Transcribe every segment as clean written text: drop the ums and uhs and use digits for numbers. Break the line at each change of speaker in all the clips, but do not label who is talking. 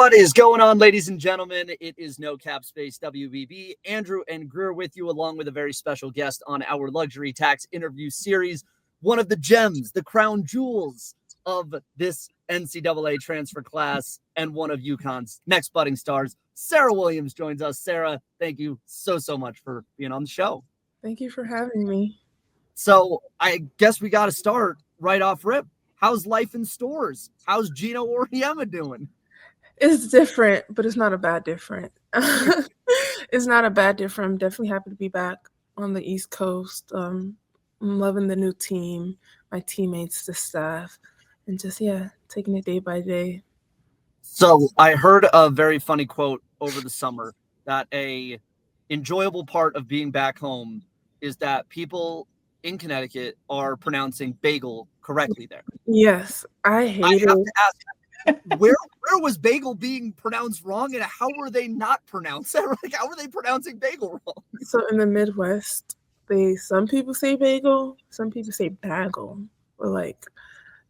What is going on, ladies and gentlemen? It is No Cap Space WBB. Andrew and Greer with you, along with a very special guest on our luxury tax interview series. One of the gems, the crown jewels of this NCAA transfer class, and one of UConn's next budding stars, Serah Williams, joins us. Serah, thank you so much for being on the show.
Thank you for having me.
So I guess we got to start right off rip. How's life in stores? How's Geno Auriemma doing?
It's different, but it's not a bad different. It's not a bad different. I'm definitely happy to be back on the East Coast. I'm loving the new team, my teammates, the staff, and just, taking it day by day.
So I heard a very funny quote over the summer that a enjoyable part of being back home is that people in Connecticut are pronouncing bagel correctly there.
Yes, I hate it.
Have to ask, where was bagel being pronounced wrong, and how were they not pronounced? Like, how were they pronouncing bagel wrong?
So in the Midwest, some people say bagel, some people say bagel, or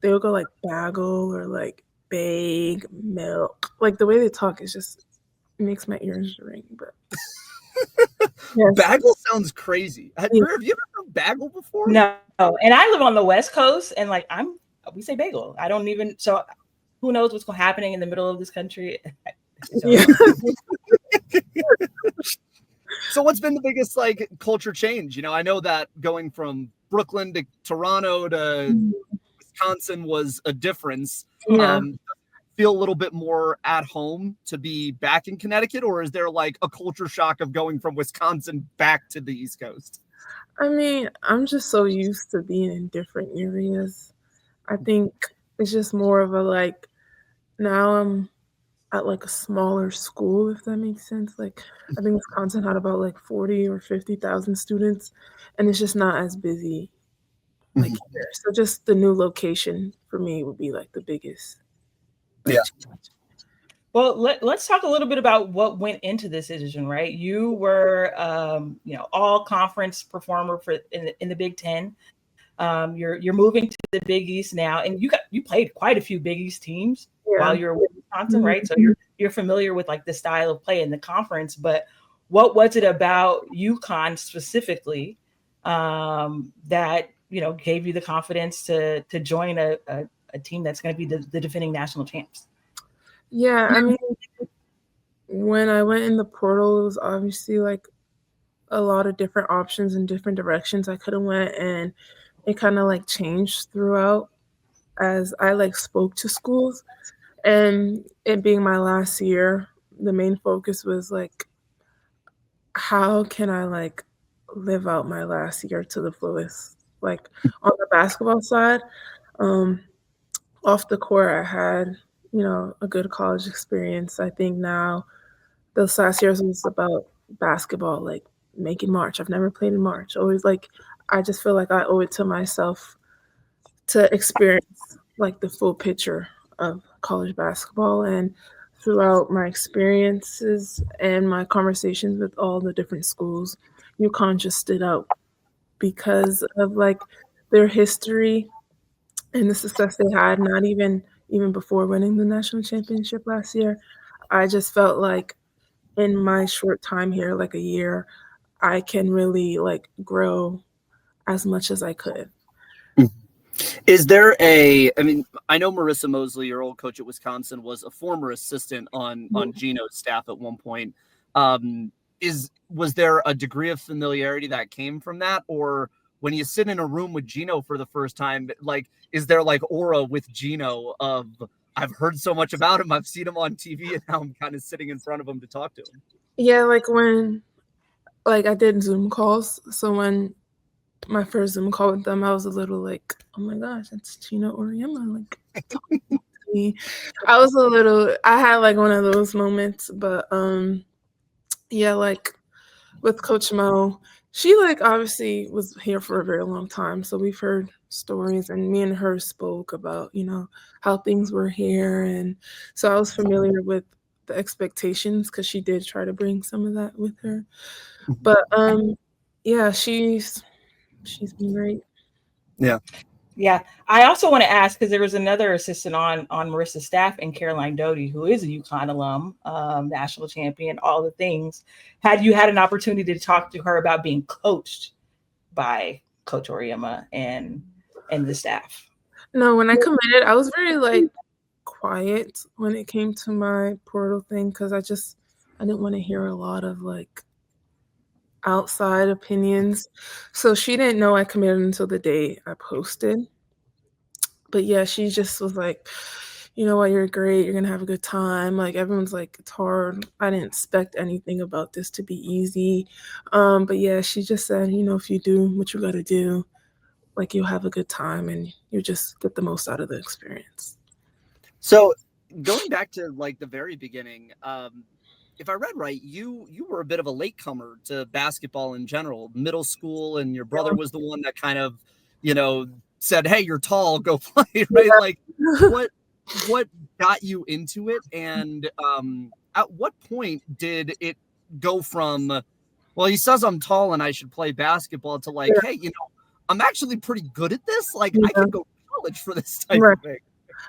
they'll go like bagel or like bag milk. Like the way they talk is just makes my ears ring. But
yes. Bagel sounds crazy. Have you ever heard bagel before?
No, and I live on the West Coast, and we say bagel. I don't even so. Who knows what's happening in the middle of this country?
So what's been the biggest culture change? I know that going from Brooklyn to Toronto to Wisconsin was a difference. Feel a little bit more at home to be back in Connecticut, or is there a culture shock of going from Wisconsin back to the East Coast?
I mean, I'm just so used to being in different areas. I think it's just more of a now I'm at a smaller school, if that makes sense. I think Wisconsin had about 40 or 50,000 students, and it's just not as busy here. So just the new location for me would be the biggest.
Yeah.
Well, let's talk a little bit about what went into this decision, right? You were, all conference performer in the Big Ten. You're moving to the Big East now, and you played quite a few Big East teams while you were with Wisconsin, right? So you're familiar with the style of play in the conference. But what was it about UConn specifically that gave you the confidence to join a team that's going to be the defending national champs?
Yeah, I mean, when I went in the portal, it was obviously a lot of different options and different directions I could have went, and it kind of changed throughout as I spoke to schools. And it being my last year, the main focus was how can I live out my last year to the fullest? On the basketball side, off the court, I had a good college experience. I think now those last years was about basketball, making March. I've never played in March. Always I just feel I owe it to myself to experience the full picture of college basketball. And throughout my experiences and my conversations with all the different schools, UConn just stood out because of their history and the success they had, not even before winning the national championship last year. I just felt in my short time here, a year, I can really grow as much as I could.
Is there I know Marissa Mosley, your old coach at Wisconsin, was a former assistant on Geno's staff at one point. Was there a degree of familiarity that came from that? Or when you sit in a room with Geno for the first time, is there aura with Geno of, I've heard so much about him, I've seen him on TV, and now I'm kind of sitting in front of him to talk to him?
Yeah, when I did Zoom calls. So when my first Zoom call with them, I was a little oh my gosh, it's Geno Auriemma, talking to me. I was I had one of those moments, but with Coach Mo, she obviously was here for a very long time, so we've heard stories, and me and her spoke about how things were here, and so I was familiar with the expectations because she did try to bring some of that with her. But she's been great.
Yeah.
Yeah. I also want to ask, because there was another assistant on Marissa's staff, and Caroline Doty, who is a UConn alum, national champion, all the things. Had you had an opportunity to talk to her about being coached by Coach Auriemma and the staff?
No, when I committed, I was very like quiet when it came to my portal thing because I didn't want to hear a lot of like outside opinions. So she didn't know I committed until the day I posted. But yeah, she just was like, you know what, you're great, you're gonna have a good time. Like everyone's like, it's hard. I didn't expect anything about this to be easy. But yeah, she just said, you know, if you do what you gotta do, like you'll have a good time and you just get the most out of the experience.
So going back to like the very beginning, if I read right, you were a bit of a latecomer to basketball in general, middle school, and your brother was the one that kind of, said, "Hey, you're tall, go play," right?
Yeah.
Like, what got you into it, and at what point did it go from, well, he says I'm tall and I should play basketball, to like,
Yeah.
hey, I'm actually pretty good at this. Like, I
Yeah.
could go to college for this type
Right.
of thing.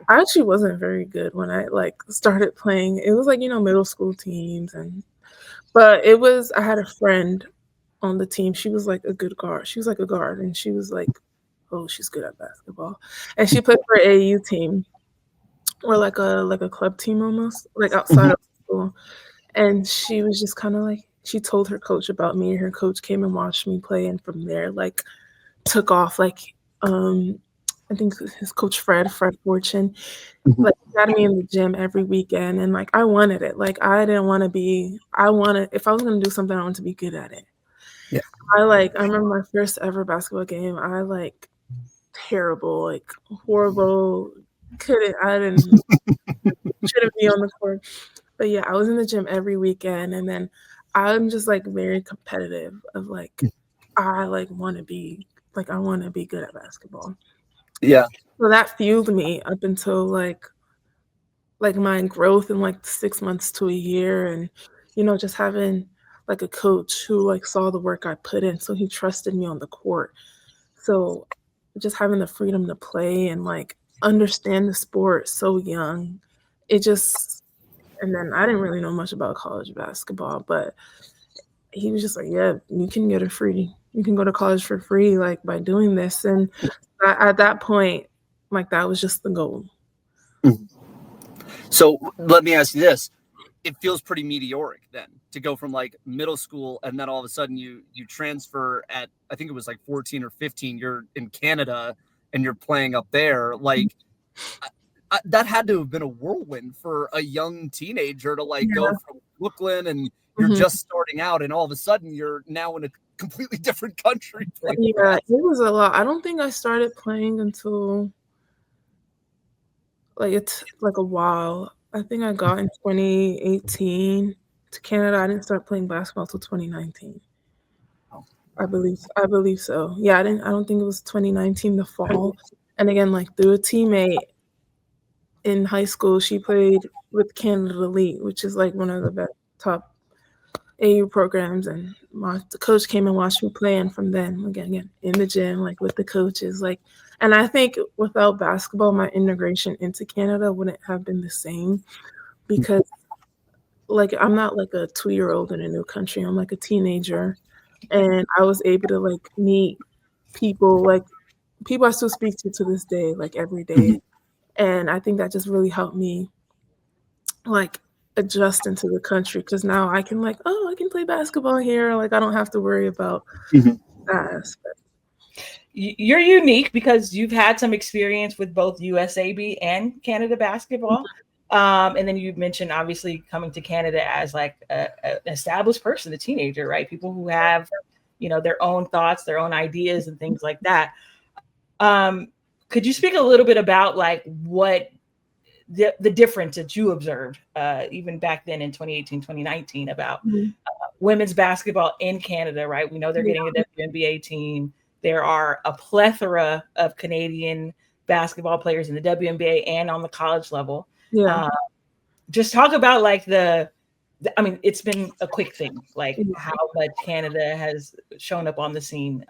I actually wasn't very good when I like started playing. It was like, middle school teams but I had a friend on the team. She was like a good guard. She was like a guard and she was like, oh, she's good at basketball. And she played for an AAU team or like a club team almost, like outside of school. And she was just kind of like, she told her coach about me and her coach came and watched me play and from there like took off. Like I think his coach Fred Fortune, like got me in the gym every weekend and like I wanted it. Like I didn't want to if I was gonna do something, I wanted to be good at it.
Yeah.
I remember my first ever basketball game. I like terrible, like horrible. Shouldn't be on the court. But yeah, I was in the gym every weekend and then I'm just like very competitive of like I want to be good at basketball.
Yeah.
So that fueled me up until like my growth in like 6 months to a year and just having like a coach who like saw the work I put in so he trusted me on the court. So just having the freedom to play and like understand the sport so young, and then I didn't really know much about college basketball, but he was just like, yeah, you can go to college for free, like by doing this. And at that point, like that was just the goal.
So let me ask you this. It feels pretty meteoric then to go from like middle school and then all of a sudden you transfer at, I think it was like 14 or 15, you're in Canada and you're playing up there. Like that had to have been a whirlwind for a young teenager to like go from Brooklyn and you're just starting out and all of a sudden you're now in a completely different country.
Yeah, it was a lot. I don't think I started playing until like it's like a while. I think I got in 2018 to Canada. I didn't start playing basketball till 2019. I believe so. Yeah, I don't think it was 2019 the fall. And again, like through a teammate in high school, she played with Canada Elite, which is like one of the best top AU programs, and the coach came and watched me play, and from then again in the gym, like with the coaches, like, and I think without basketball, my integration into Canada wouldn't have been the same because like I'm not like a 2-year-old in a new country. I'm like a teenager, and I was able to like meet people I still speak to this day, like every day, and I think that just really helped me like adjust into the country because now I can I can play basketball here. Like I don't have to worry about that aspect.
You're unique because you've had some experience with both USAB and Canada basketball. And then you mentioned obviously coming to Canada as like an established person, a teenager, right? People who have, their own thoughts, their own ideas and things like that. Could you speak a little bit about like what the difference that you observed even back then in 2018, 2019 about women's basketball in Canada, right? We know they're getting a WNBA team. There are a plethora of Canadian basketball players in the WNBA and on the college level.
Yeah.
Just talk about like I mean, it's been a quick thing, like how much Canada has shown up on the scene.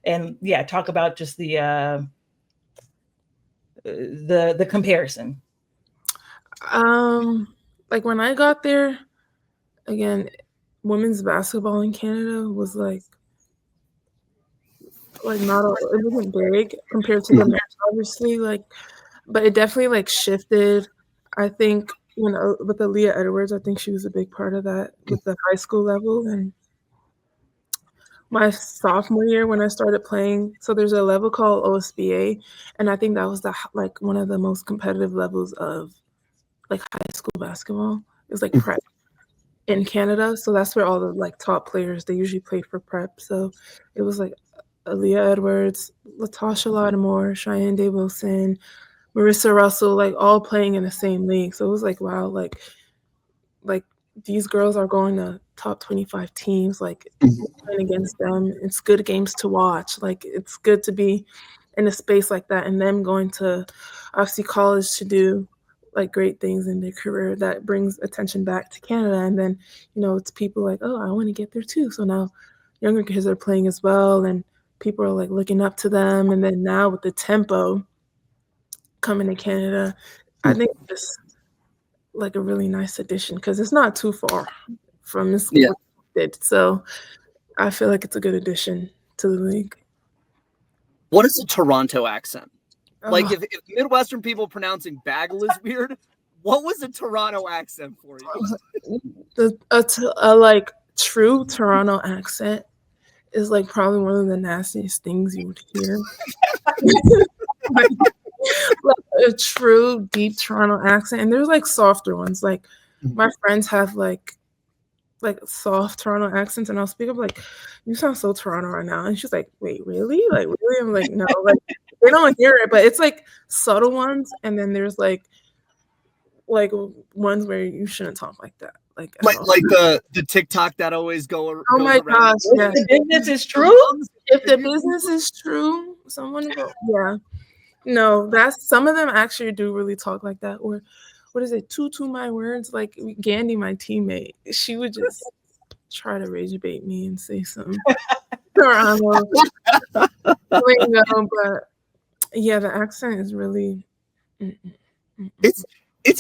And yeah, talk about just the the comparison?
Like when I got there, again, women's basketball in Canada was like not it wasn't big compared to the men, obviously, like, but it definitely like shifted. I think with Aaliyah Edwards, I think she was a big part of that with the high school level. And my sophomore year when I started playing, so there's a level called OSBA, and I think that was like one of the most competitive levels of like high school basketball. It was like prep in Canada, so that's where all the like top players, they usually played for prep. So it was like Aaliyah Edwards, Latasha Lattimore, Cheyenne Day Wilson, Marissa Russell, like all playing in the same league. So it was like, wow, like these girls are going to top 25 teams, like playing against them. It's good games to watch. Like it's good to be in a space like that, and them going to obviously college to do like great things in their career that brings attention back to Canada. And then, it's people like, oh, I want to get there too. So now younger kids are playing as well, and people are like looking up to them. And then now with the tempo coming to Canada, I think it's like a really nice addition because it's not too far from this school. Yeah. So I feel like it's a good addition to the league.
What is a Toronto accent? Like if Midwestern people pronouncing bagel is weird, what was a Toronto accent for you?
A like true Toronto accent is like probably one of the nastiest things you would hear. like a true deep Toronto accent, and there's like softer ones. Like my friends have like soft Toronto accents, and I'll speak up like, "You sound so Toronto right now," and she's like, "Wait, really? Like really?" I'm like, "No, like they don't hear it, but it's like subtle ones, and then there's like ones where you shouldn't talk like that." Like
the TikTok that always goes
my
around.
Gosh,
yeah. The business is true.
If the business is true, someone go, yeah. No, that's some of them actually do really talk like that. Or what is it? Two my words. Like Gandhi, my teammate, she would just try to rage bait me and say some Toronto lingo, but yeah, the accent is really.
It's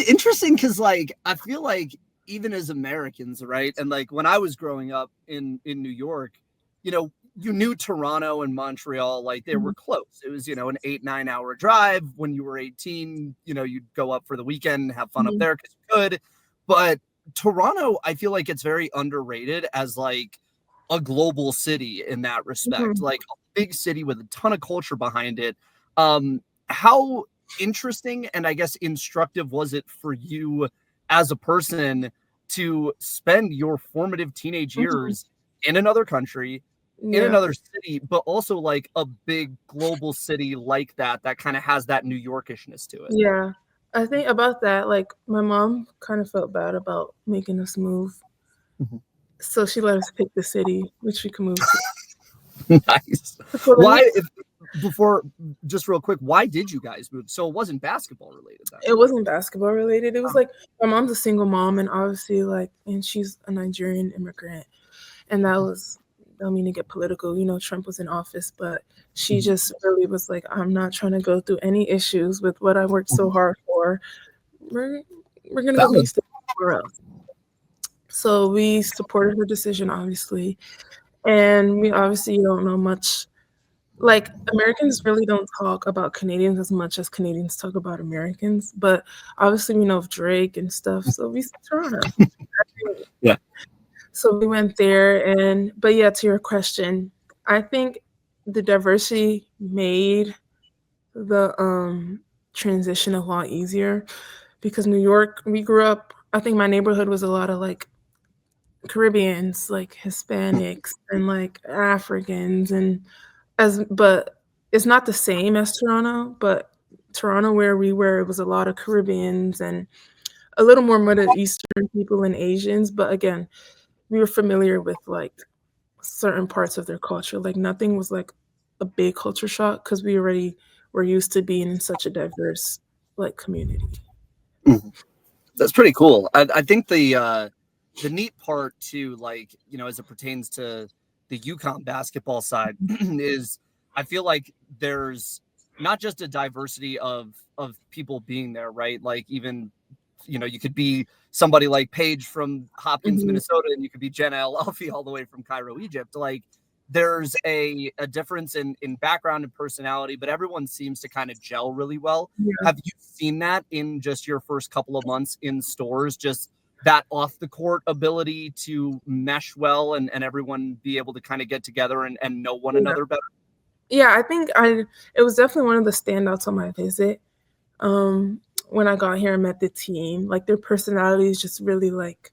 interesting because like I feel like even as Americans, right, and like when I was growing up in New York, you knew Toronto and Montreal, like they were close. It was, an 8-9 hour drive. When you were 18, you'd go up for the weekend and have fun up there because you could. But Toronto, I feel like it's very underrated as like a global city in that respect, like a big city with a ton of culture behind it. How interesting and I guess instructive was it for you as a person to spend your formative teenage years in another country, in another city, but also like a big global city like that kind of has that New Yorkishness to it?
Yeah, I think about that, like my mom kind of felt bad about making us move, so she let us pick the city which we can move to.
Nice. Why? Before, just real quick, why did you guys move? So it wasn't basketball related then?
It wasn't basketball related. It was like my mom's a single mom, and obviously and she's a Nigerian immigrant, and that was, I don't mean to get political, Trump was in office, but she just really was like, I'm not trying to go through any issues with what I worked so hard for. We're gonna go be somewhere else. So we supported her decision, obviously, and we obviously don't know much. Like Americans really don't talk about Canadians as much as Canadians talk about Americans, but obviously we know of Drake and stuff, so we said Toronto.
Yeah.
So we went there, but yeah, to your question, I think the diversity made the transition a lot easier because New York, we grew up, I think my neighborhood was a lot of like Caribbeans, like Hispanics and like Africans, but it's not the same as Toronto, but Toronto where we were, it was a lot of Caribbeans and a little more Middle Eastern people and Asians, but again, we were familiar with like certain parts of their culture. Like nothing was like a big culture shock because we already were used to being in such a diverse like community.
That's pretty cool. I think the neat part too, like, as it pertains to the UConn basketball side is I feel like there's not just a diversity of people being there, right? Like even, you could be somebody like Paige from Hopkins, Minnesota, and you could be Jenna El-Alfi all the way from Cairo, Egypt. Like there's a difference in background and personality, but everyone seems to kind of gel really well.
Yeah.
Have you seen that in just your first couple of months in stores? Just that off the court ability to mesh well and everyone be able to kind of get together and know one another better?
Yeah, I think it was definitely one of the standouts on my visit. When I got here and met the team, like their personalities just really like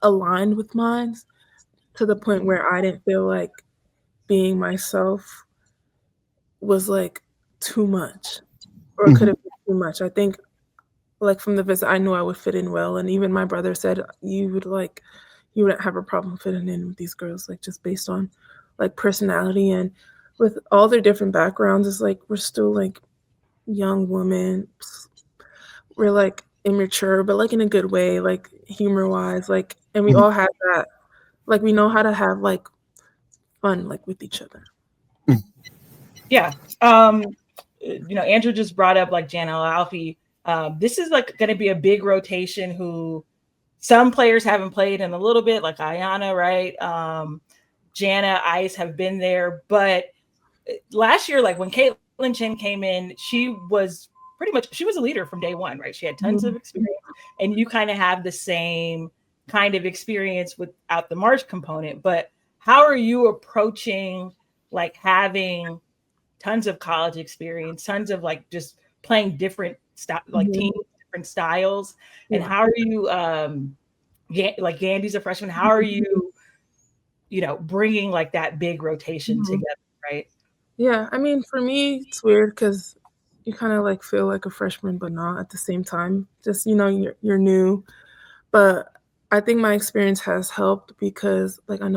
aligned with mine to the point where I didn't feel like being myself was like too much or could have been too much. I think like from the visit, I knew I would fit in well. And even my brother said you wouldn't have a problem fitting in with these girls, like just based on like personality and with all their different backgrounds. It's like we're still like young women. We're like immature, but like in a good way, like humor wise, like, and we all have that, like we know how to have like fun, like with each other.
Yeah. Andrew just brought up like Jana Alfie. This is like going to be a big rotation who some players haven't played in a little bit, like Ayana, right? Jana, Ice have been there, but last year, like when Caitlin Chen came in, she was a leader from day one, right? She had tons of experience, and you kind of have the same kind of experience without the March component. But how are you approaching like having tons of college experience, tons of like just playing different teams, different styles, and how are you? Like Gandy's a freshman. How are you? Bringing like that big rotation together, right?
Yeah, I mean, for me, it's weird because you kind of like feel like a freshman, but not at the same time. Just you're new, but I think my experience has helped because like I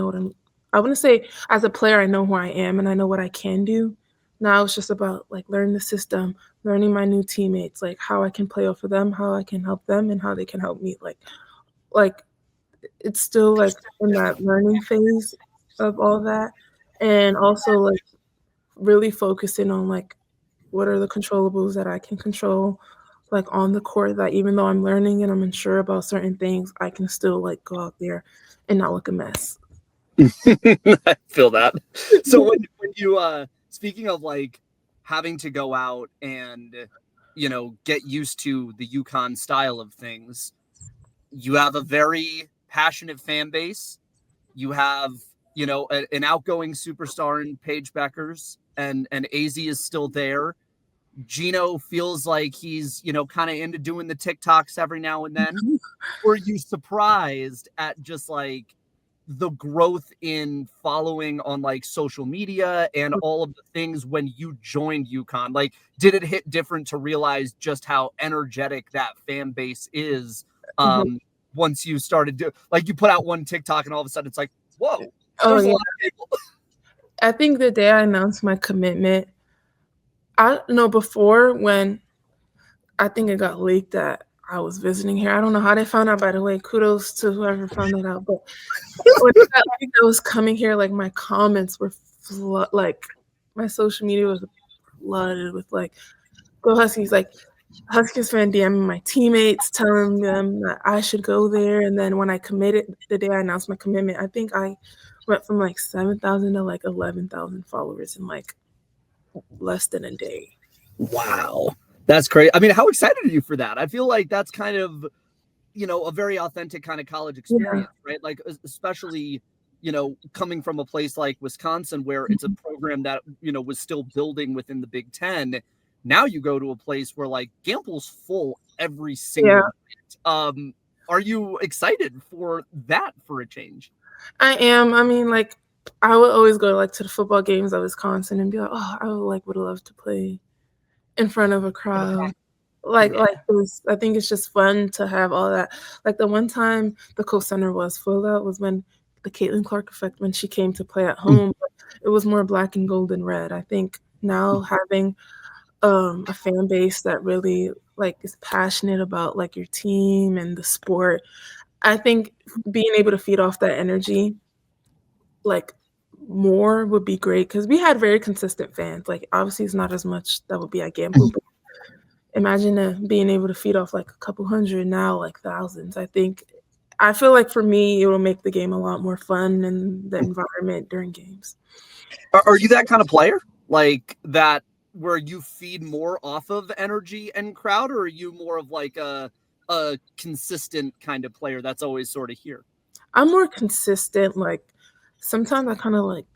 wouldn't say as a player I know who I am and I know what I can do. Now it's just about like learning the system, learning my new teammates, like how I can play off of them, how I can help them, and how they can help me. Like it's still like in that learning phase of all that, and also like really focusing on like what are the controllables that I can control like on the court, that even though I'm learning and I'm unsure about certain things, I can still like go out there and not look a mess.
I feel that. So when you speaking of like having to go out and get used to the UConn style of things, you have a very passionate fan base. You have an outgoing superstar in Paige Beckers, and AZ is still there. Geno feels like he's kind of into doing the TikToks every now and then. Were you surprised at just like the growth in following on like social media and all of the things when you joined UConn? Like, did it hit different to realize just how energetic that fan base is once you started you put out one TikTok and all of a sudden it's like, whoa, there's a lot of people.
I think the day I announced my commitment, I know before when I think it got leaked that I was visiting here. I don't know how they found out, by the way. Kudos to whoever found that out. But when it got leaked I was coming here, like my comments were like my social media was flooded with like, go Huskies, like Huskies fan DMing my teammates, telling them that I should go there. And then when I committed, the day I announced my commitment, I think I went from like 7,000 to like 11,000 followers in like less than a day.
Wow. That's great. I mean, how excited are you for that? I feel like that's kind of, a very authentic kind of college experience, right? Like, especially, coming from a place like Wisconsin, where it's a program that, was still building within the Big Ten. Now you go to a place where like Gample's full every single night. Are you excited for that for a change?
I am. I mean, like, I would always go to the football games at Wisconsin and be like, oh, I would love to play in front of a crowd. Like this. I think it's just fun to have all that. Like the one time the Koch Center was full out was when the Caitlin Clark effect, when she came to play at home. But it was more black and gold and red. I think now having a fan base that really like is passionate about like your team and the sport, I think being able to feed off that energy like more would be great because we had very consistent fans. Like obviously it's not as much that would be at Gamble, but imagine being able to feed off like a couple hundred, now like thousands. I feel like for me it will make the game a lot more fun and the environment during games.
Are you that kind of player, like that, where you feed more off of energy and crowd, or are you more of like a consistent kind of player that's always sort of here?
I'm more consistent. Like sometimes I kind of like,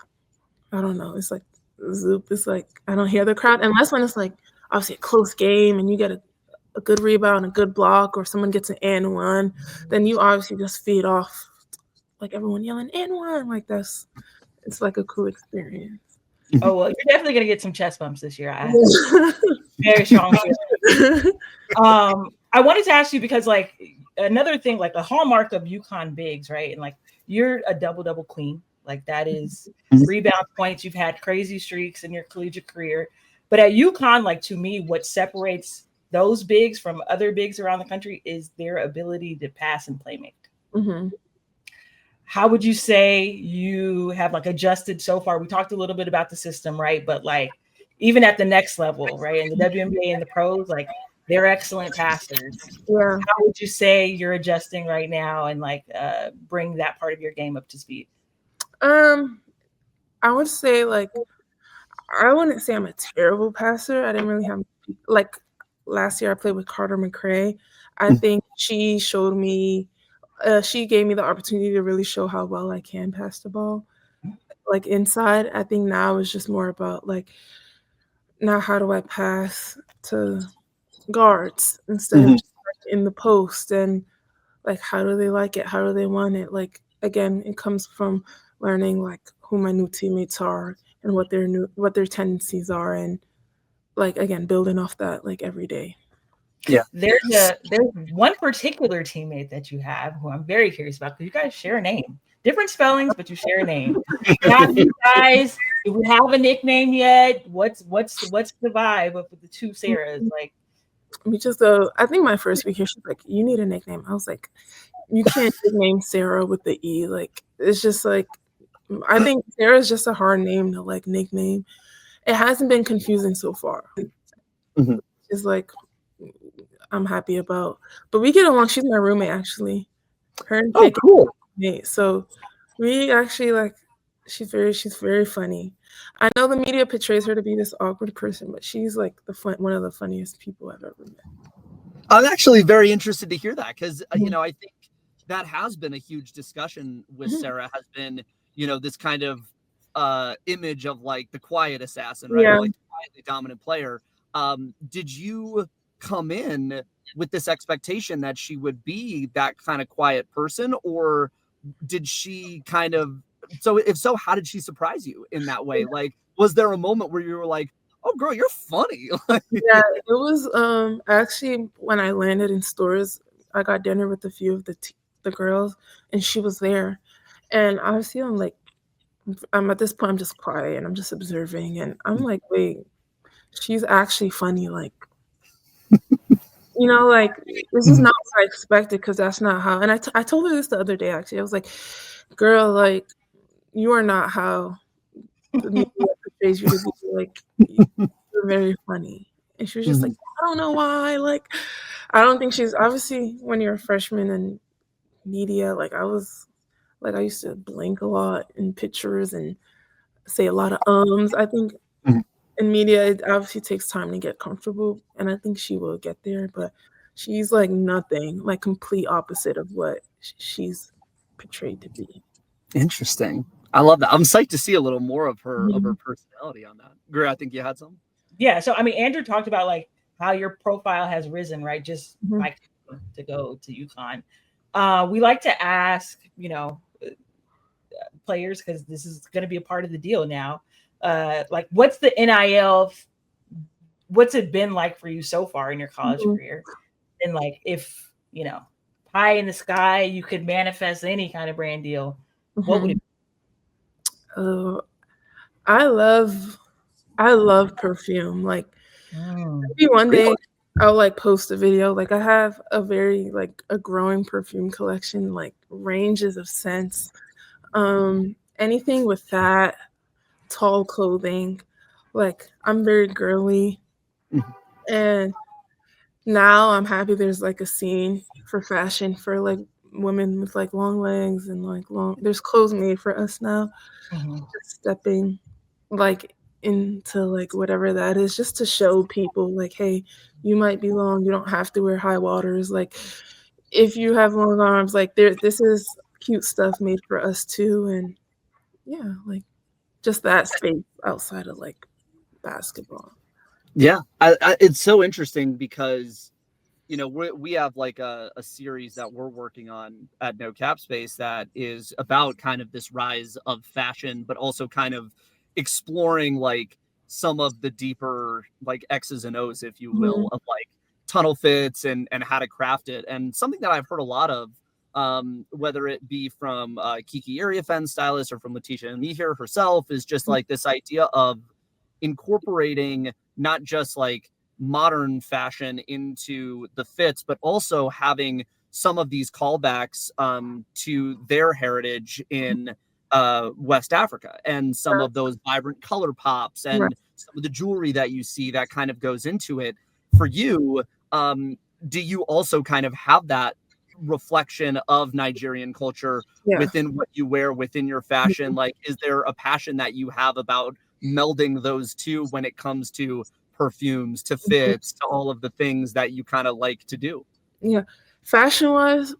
I don't know, it's like zoop. It's like I don't hear the crowd unless when it's like obviously a close game and you get a good rebound, a good block, or someone gets an and one, then you obviously just feed off like everyone yelling and one. Like it's like a cool experience.
Oh, well, you're definitely going to get some chest bumps this year. I very strong feeling. I wanted to ask you because, like, another thing, like a hallmark of UConn bigs, right? And like, you're a double queen. Like that is rebound points. You've had crazy streaks in your collegiate career, but at UConn, like to me, what separates those bigs from other bigs around the country is their ability to pass and play make.
Mm-hmm.
How would you say you have like adjusted so far? We talked a little bit about the system, right? But like even at the next level, right? In the WNBA and the pros, like they're excellent passers.
Yeah.
How would you say you're adjusting right now and like bring that part of your game up to speed?
I would say like I wouldn't say I'm a terrible passer. I didn't really have like last year I played with Carter McRae. I think she showed me she gave me the opportunity to really show how well I can pass the ball. Like inside, I think now it's just more about like now how do I pass to guards instead of just like in the post, and like how do they like it? How do they want it? Like again, it comes from learning like who my new teammates are and what their tendencies are, and like again building off that like every day.
Yeah, there's one particular teammate that you have who I'm very curious about because you guys share a name, different spellings, but you share a name. Do we have a nickname yet? What's the vibe of the two Serahs? Like,
we just I think my first week here, she's like, "You need a nickname." I was like, "You can't nickname Serah with the E. Like, it's just like, I think Serah is just a hard name to like nickname. It hasn't been confusing so far. It's like." I'm happy about, but we get along. She's my roommate actually. Her and Jake
cool.
Roommate. So we actually like. She's very funny. I know the media portrays her to be this awkward person, but she's like one of the funniest people I've ever met.
I'm actually very interested to hear that because you know I think that has been a huge discussion with Serah. Has been this kind of image of like the quiet assassin, right?
Yeah.
Or, like the quietly dominant player. Did you come in with this expectation that she would be that kind of quiet person, or did she kind of, so if so, how did she surprise you in that way? Like, was there a moment where you were like, oh girl, you're funny?
Yeah, it was actually when I landed in stores, I got dinner with a few of the girls and she was there, and obviously I'm at this point I'm just quiet and I'm just observing, and I'm like, wait, she's actually funny, like like this is not what I expected because that's not how. And I told her this the other day actually. I was like, girl, like you are not how the media portrays you to be. Like you're very funny. And she was just like, I don't know why. Like I don't think she's obviously when you're a freshman in media. Like I used to blink a lot in pictures and say a lot of ums. I think. In media, it obviously takes time to get comfortable, and I think she will get there, but she's like nothing, like complete opposite of what she's portrayed to be.
Interesting. I love that. I'm psyched to see a little more of her personality on that. Greer, I think you had some.
Yeah. So I mean, Andrew talked about like how your profile has risen, right? Just like to go to UConn. We like to ask, players because this is going to be a part of the deal now. Like what's the NIL, what's it been like for you so far in your college career? And like, if, pie in the sky, you could manifest any kind of brand deal, what would it be?
I love perfume. Like maybe one day I'll like post a video. Like I have a very like a growing perfume collection, like ranges of scents. anything with that, tall clothing, like I'm very girly. And now I'm happy there's like a scene for fashion for like women with like long legs and like there's clothes made for us now. Just stepping like into like whatever that is, just to show people like, hey, you might be long, you don't have to wear high waters. Like if you have long arms, like this is cute stuff made for us too. And yeah, like just that space outside of like basketball.
Yeah, it's so interesting because, you know, we have like a series that we're working on at No Cap Space that is about kind of this rise of fashion, but also kind of exploring like some of the deeper like X's and O's, if you will, of like tunnel fits and how to craft it. And something that I've heard a lot of, whether it be from Kiki Iriefen's stylist or from Letitia and me here herself, is just like this idea of incorporating not just like modern fashion into the fits, but also having some of these callbacks to their heritage in West Africa, and some of those vibrant color pops and some of the jewelry that you see that kind of goes into it. For you, do you also kind of have that reflection of Nigerian culture within what you wear, within your fashion? Like, is there a passion that you have about melding those two when it comes to perfumes, to fits, to all of the things that you kind of like to do?
Yeah, fashion wise,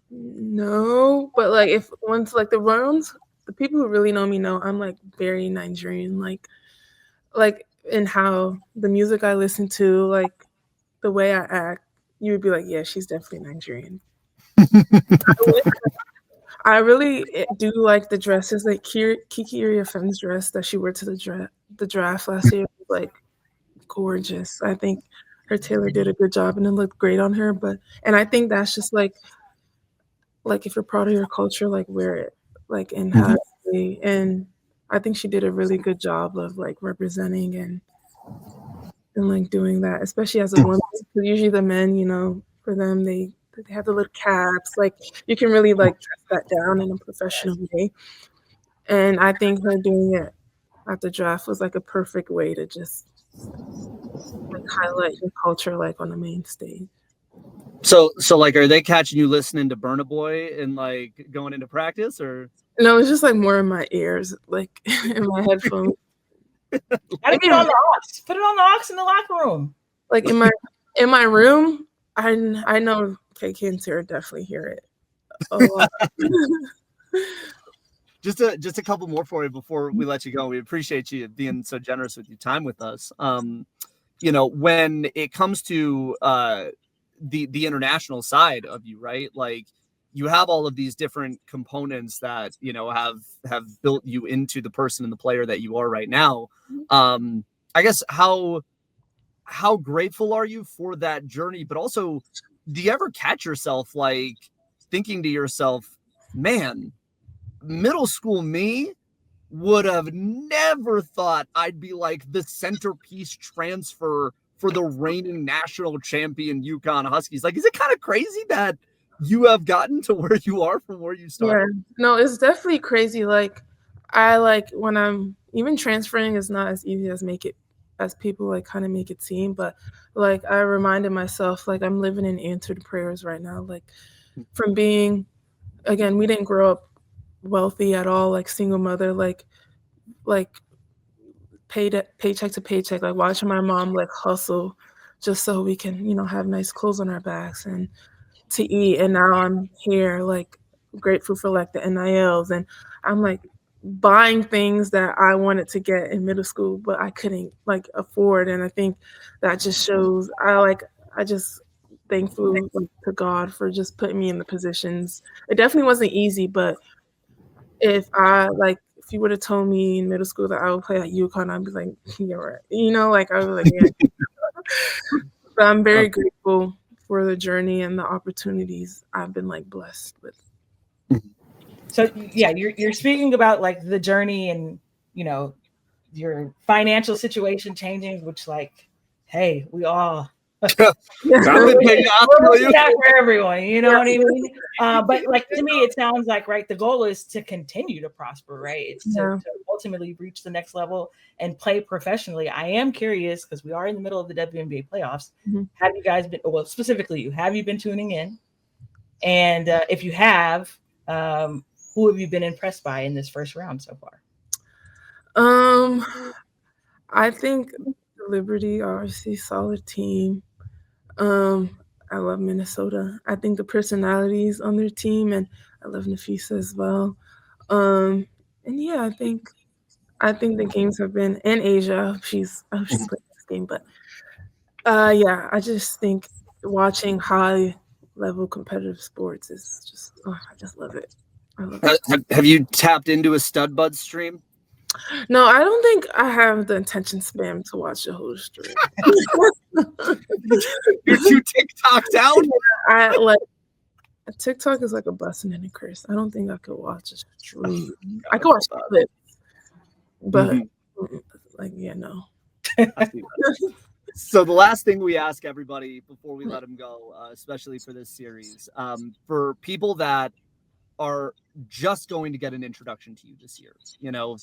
no, but like if once like the people who really know me know I'm like very Nigerian, like in how the music I listen to, like the way I act, you would be like, yeah, she's definitely Nigerian. I really do like the dresses, like Kiki Iriefen's dress that she wore to the draft last year, like gorgeous. I think her tailor did a good job and it looked great on her. And I think that's just like if you're proud of your culture, like wear it, like and have it. And I think she did a really good job of like representing and like doing that, especially as a woman. Because usually the men, you know, for them they have the little caps. Like you can really like dress that down in a professional way. And I think her doing it at the draft was like a perfect way to just like highlight your culture like on the main stage.
So like, are they catching you listening to Burna Boy and like going into practice, or?
No, it's just like more in my ears, like in my headphones.
Gotta get on the aux. Put it on the aux in the locker room.
Like in my room, I know KK and Serah definitely hear it a lot.
Just a couple more for you before we let you go. We appreciate you being so generous with your time with us. You know, when it comes to the international side of you, right? Like you have all of these different components that, you know, have built you into the person and the player that you are right now. I guess how grateful are you for that journey? But also, do you ever catch yourself like thinking to yourself, man, middle school me would have never thought I'd be like the centerpiece transfer for the reigning national champion UConn Huskies? Like, is it kind of crazy that you have gotten to where you are from where you started?
Yeah, no, it's definitely crazy. Like I like when I'm even transferring is not as easy as people like kind of make it seem. But like I reminded myself, like I'm living in answered prayers right now. Like from being, again, we didn't grow up wealthy at all, like single mother, like paycheck to paycheck, like watching my mom like hustle just so we can, you know, have nice clothes on our backs and to eat. And now I'm here like grateful for like the NILs, and I'm like buying things that I wanted to get in middle school but I couldn't like afford. And I think that just shows I just thankful to God for just putting me in the positions. It definitely wasn't easy, but if you would have told me in middle school that I would play at UConn, I'd be like, you're right. You know, like I was like, yeah. But I'm very grateful for the journey and the opportunities I've been like blessed with.
So yeah, you're speaking about like the journey and, you know, your financial situation changing, which like, hey, we all That for everyone, you know what I mean? But like to me, it sounds like the goal is to continue to prosper, right? It's to ultimately reach the next level and play professionally. I am curious because we are in the middle of the WNBA playoffs. Have you guys been? Well, specifically, have you been tuning in? And if you have, who have you been impressed by in this first round so far?
I think Liberty, obviously, solid team. I love Minnesota. I think the personalities on their team, and I love Nafisa as well. And yeah, I think the games have been in Asia. I hope she's playing this game, but yeah, I just think watching high level competitive sports is just I just love it. I love it.
Have you tapped into a Stud Bud stream?
No, I don't think I have the attention span to watch the whole stream.
You're too TikToked out?
I like TikTok is like a blessing and a curse. I don't think I could watch a stream. I could watch clips, but no.
So the last thing we ask everybody before we let them go, especially for this series, for people that are just going to get an introduction to you this year,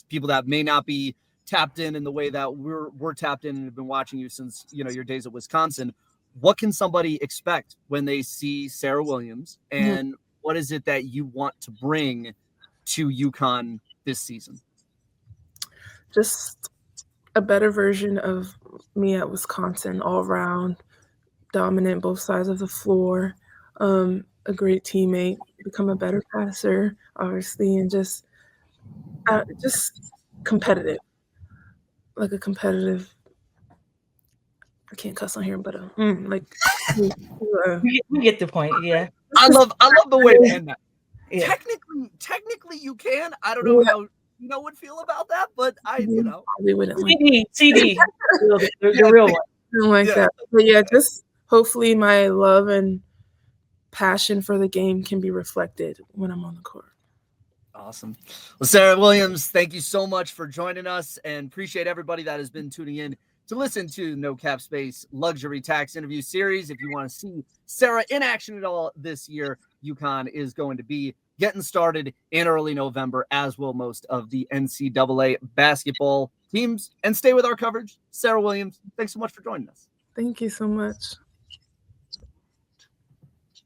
people that may not be tapped in the way that we're tapped in and have been watching you since your days at Wisconsin. What can somebody expect when they see Serah Williams, and what is it that you want to bring to UConn this season?
Just a better version of me at Wisconsin, all around, dominant both sides of the floor, a great teammate, become a better passer, obviously, and just competitive, like a competitive. I can't cuss on here, but we
get the point. Yeah,
I love the way to end that. Yeah. Technically, you can. I don't know how would feel about that, but
we wouldn't.
CD, the real one,
like that. But yeah, just hopefully my love and passion for the game can be reflected when I'm on the court.
Awesome. Well, Serah Williams, thank you so much for joining us, and appreciate everybody that has been tuning in to listen to No Cap Space Luxury Tax Interview Series. If you want to see Serah in action at all this year, UConn is going to be getting started in early November, as will most of the NCAA basketball teams. And stay with our coverage. Serah Williams, thanks so much for joining us.
Thank you so much.